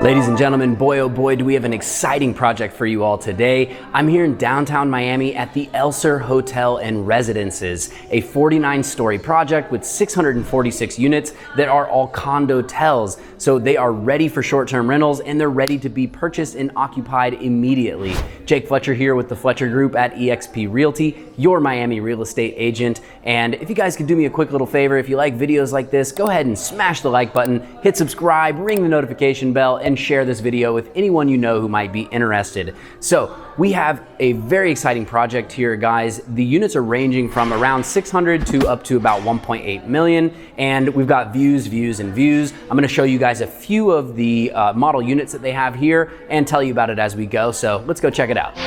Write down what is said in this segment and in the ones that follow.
Ladies and gentlemen, boy oh boy, do we have an exciting project for you all today. I'm here in downtown Miami at the Elser Hotel and Residences, a 49-story project with 646 units that are all condotels. So they are ready for short-term rentals and they're ready to be purchased and occupied immediately. Jake Fletcher here with the Fletcher Group at eXp Realty, your Miami real estate agent. And if you guys could do me a quick little favor, if you like videos like this, go ahead and smash the like button, hit subscribe, ring the notification bell, and share this video with anyone you know who might be interested. So we have a very exciting project here, guys. The units are ranging from around 600 to up to about 1.8 million. And we've got views, views, and views. I'm gonna show you guys a few of the model units that they have here and tell you about it as we go. So let's go check it out.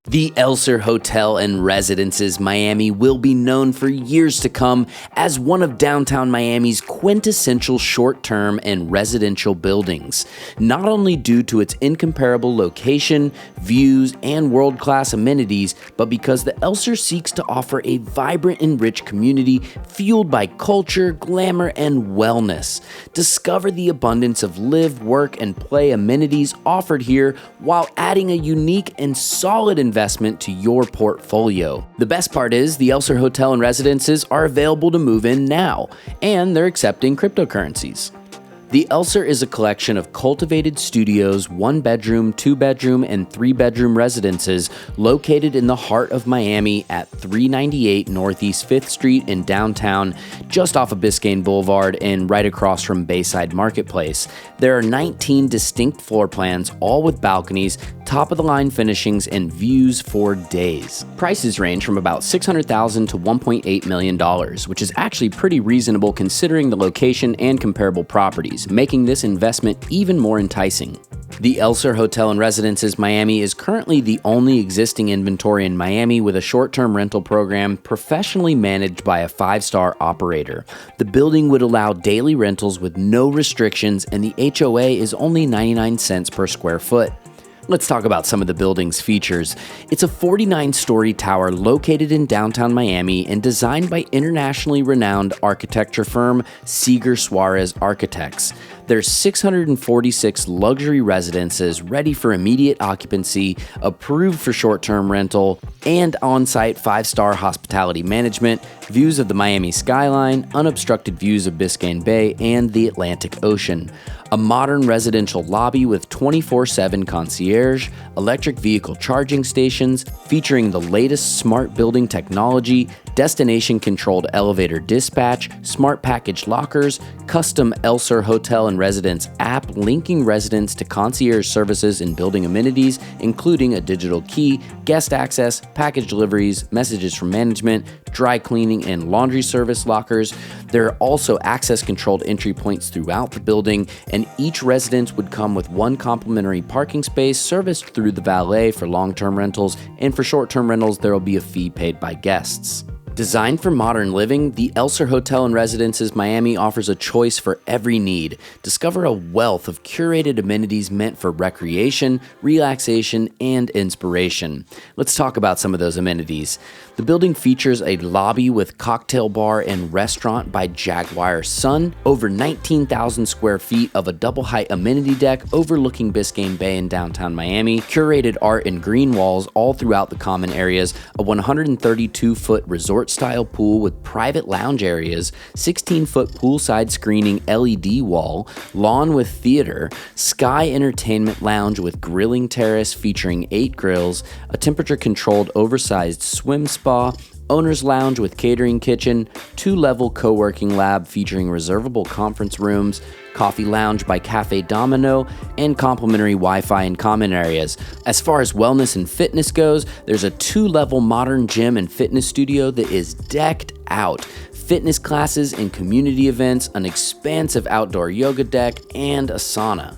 The Elser Hotel and Residences Miami will be known for years to come as one of downtown Miami's quintessential short-term and residential buildings, not only due to its incomparable location, views, and world-class amenities, but because the Elser seeks to offer a vibrant and rich community fueled by culture, glamour, and wellness. Discover the abundance of live, work, and play amenities offered here while adding a unique and solid investment to your portfolio. The best part is the Elser Hotel and Residences are available to move in now, and they're accepting cryptocurrencies. The Elser is a collection of cultivated studios, 1-bedroom, 2-bedroom, and 3-bedroom residences located in the heart of Miami at 398 Northeast 5th Street in downtown, just off of Biscayne Boulevard and right across from Bayside Marketplace. There are 19 distinct floor plans, all with balconies, top-of-the-line finishings, and views for days. Prices range from about $600,000 to $1.8 million, which is actually pretty reasonable considering the location and comparable properties, making this investment even more enticing. The Elser Hotel and Residences Miami is currently the only existing inventory in Miami with a short-term rental program professionally managed by a 5-star operator. The building would allow daily rentals with no restrictions, and the HOA is only 99 cents per square foot. Let's talk about some of the building's features. It's a 49-story tower located in downtown Miami and designed by internationally renowned architecture firm Seeger Suarez Architects. There's 646 luxury residences ready for immediate occupancy, approved for short-term rental, and on-site 5-star hospitality management, views of the Miami skyline, unobstructed views of Biscayne Bay and the Atlantic Ocean. A modern residential lobby with 24/7 concierge, electric vehicle charging stations, featuring the latest smart building technology, destination-controlled elevator dispatch, smart package lockers, custom Elser Hotel and Residence app linking residents to concierge services and building amenities, including a digital key, guest access, package deliveries, messages from management, dry cleaning and laundry service lockers. There are also access-controlled entry points throughout the building, and each residence would come with one complimentary parking space serviced through the valet for long-term rentals, and for short-term rentals, there will be a fee paid by guests. Designed for modern living, the Elser Hotel and Residences Miami offers a choice for every need. Discover a wealth of curated amenities meant for recreation, relaxation, and inspiration. Let's talk about some of those amenities. The building features a lobby with cocktail bar and restaurant by Jaguar Sun, over 19,000 square feet of a double-height amenity deck overlooking Biscayne Bay in downtown Miami, curated art and green walls all throughout the common areas, a 132-foot resort-style pool with private lounge areas, 16-foot poolside screening LED wall, lawn with theater, sky entertainment lounge with grilling terrace featuring 8 grills, a temperature-controlled oversized swim spa, owner's lounge with catering kitchen, 2-level co-working lab featuring reservable conference rooms, coffee lounge by Cafe Domino, and complimentary Wi-Fi in common areas. As far as wellness and fitness goes, there's a 2-level modern gym and fitness studio that is decked out. Fitness classes and community events, an expansive outdoor yoga deck, and a sauna.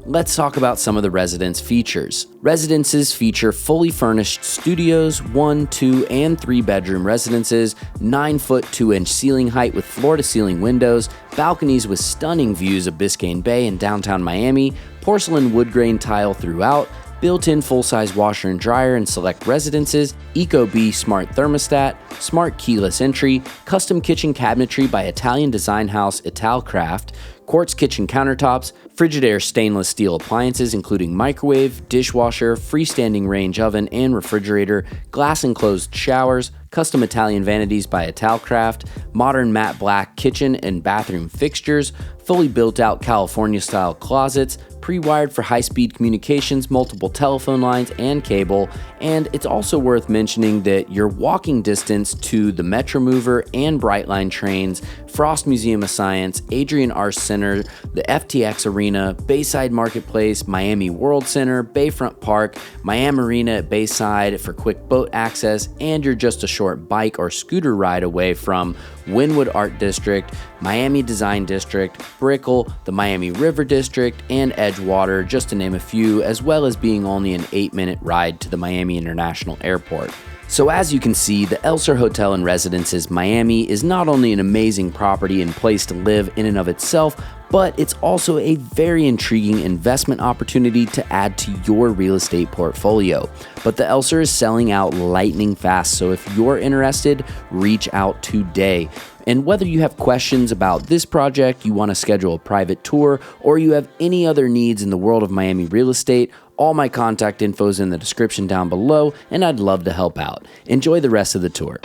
Let's talk about some of the residence features. Residences feature fully furnished studios, 1, 2, and 3-bedroom residences, 9-foot 2-inch ceiling height with floor-to-ceiling windows, balconies with stunning views of Biscayne Bay and downtown Miami, porcelain wood grain tile throughout, built-in full-size washer and dryer in select residences, Ecobee smart thermostat, smart keyless entry, custom kitchen cabinetry by Italian design house Italcraft, quartz kitchen countertops, Frigidaire stainless steel appliances including microwave, dishwasher, freestanding range oven and refrigerator, glass enclosed showers, custom Italian vanities by Italcraft, modern matte black kitchen and bathroom fixtures, fully built out California style closets, pre-wired for high-speed communications, multiple telephone lines and cable, and it's also worth mentioning that you're walking distance to the Metromover and Brightline trains, Frost Museum of Science, Adrian Arce Center, the FTX Arena, Bayside Marketplace, Miami World Center, Bayfront Park, Miami Marina at Bayside for quick boat access, and you're just a short bike or scooter ride away from Wynwood Art District, Miami Design District, Brickell, the Miami River District, and Edgewater, just to name a few, as well as being only an 8-minute ride to the Miami International Airport. So as you can see, the Elser Hotel and Residences Miami is not only an amazing property and place to live in and of itself, but it's also a very intriguing investment opportunity to add to your real estate portfolio. But the Elser is selling out lightning fast, so if you're interested, reach out today. And whether you have questions about this project, you want to schedule a private tour, or you have any other needs in the world of Miami real estate, all my contact info is in the description down below, and I'd love to help out. Enjoy the rest of the tour.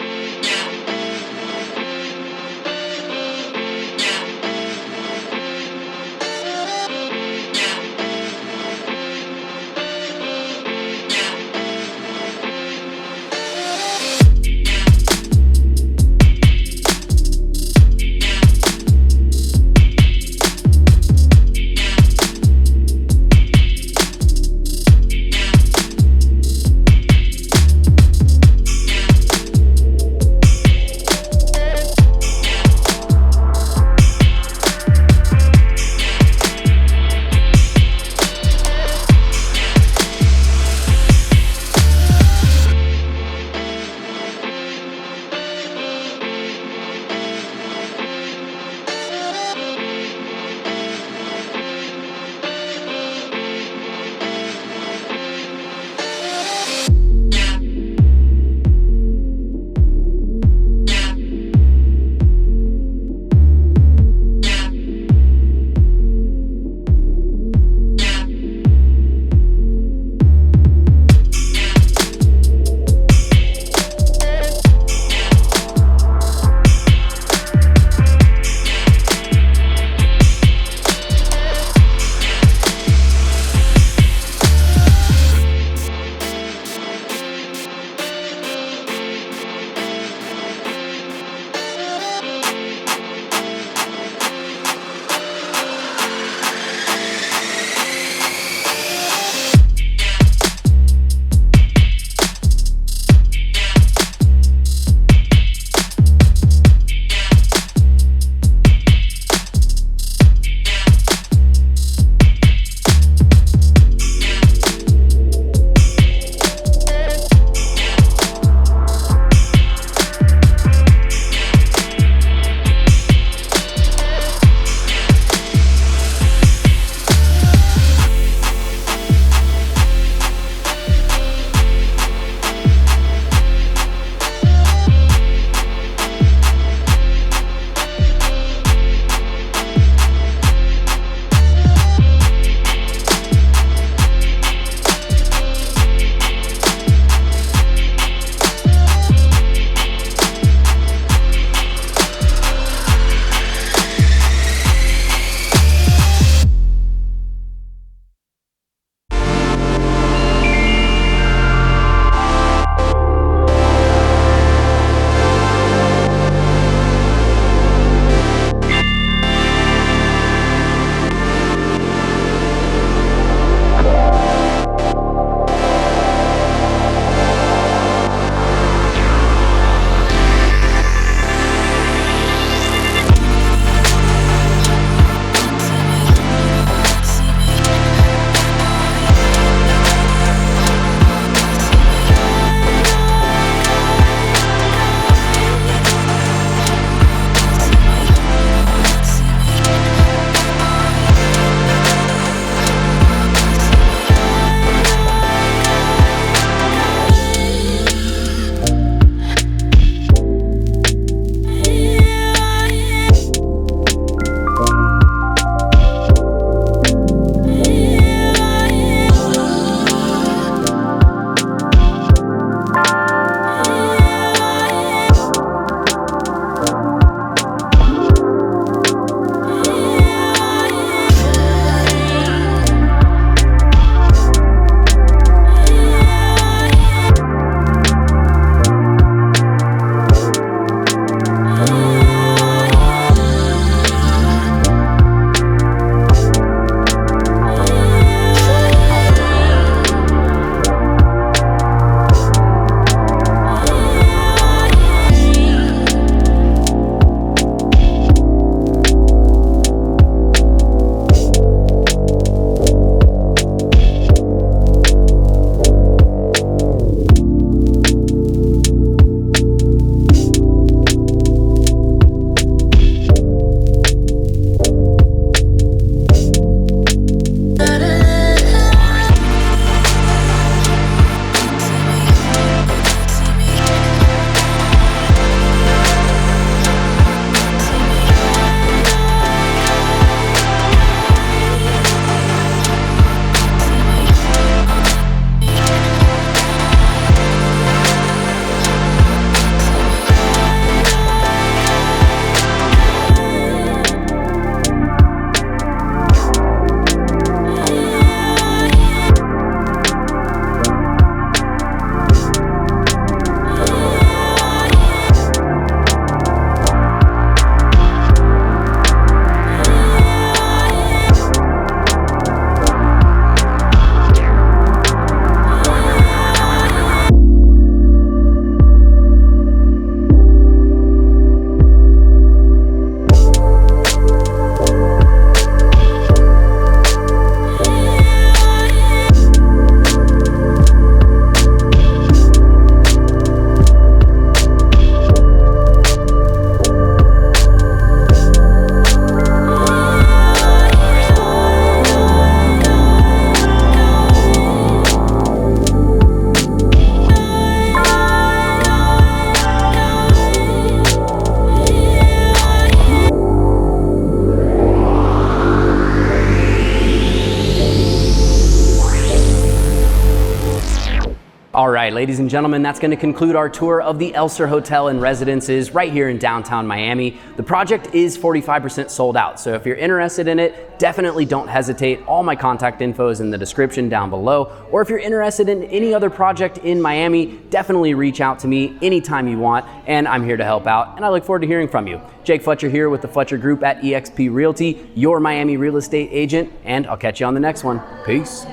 right, ladies and gentlemen, that's going to conclude our tour of the Elser Hotel and Residences right here in downtown Miami. The project is 45% sold out, so if you're interested in it, definitely don't hesitate. All my contact info is in the description down below. Or if you're interested in any other project in Miami, definitely reach out to me anytime you want, and I'm here to help out, and I look forward to hearing from you. Jake Fletcher here with the Fletcher Group at eXp Realty, your Miami real estate agent, and I'll catch you on the next one. Peace.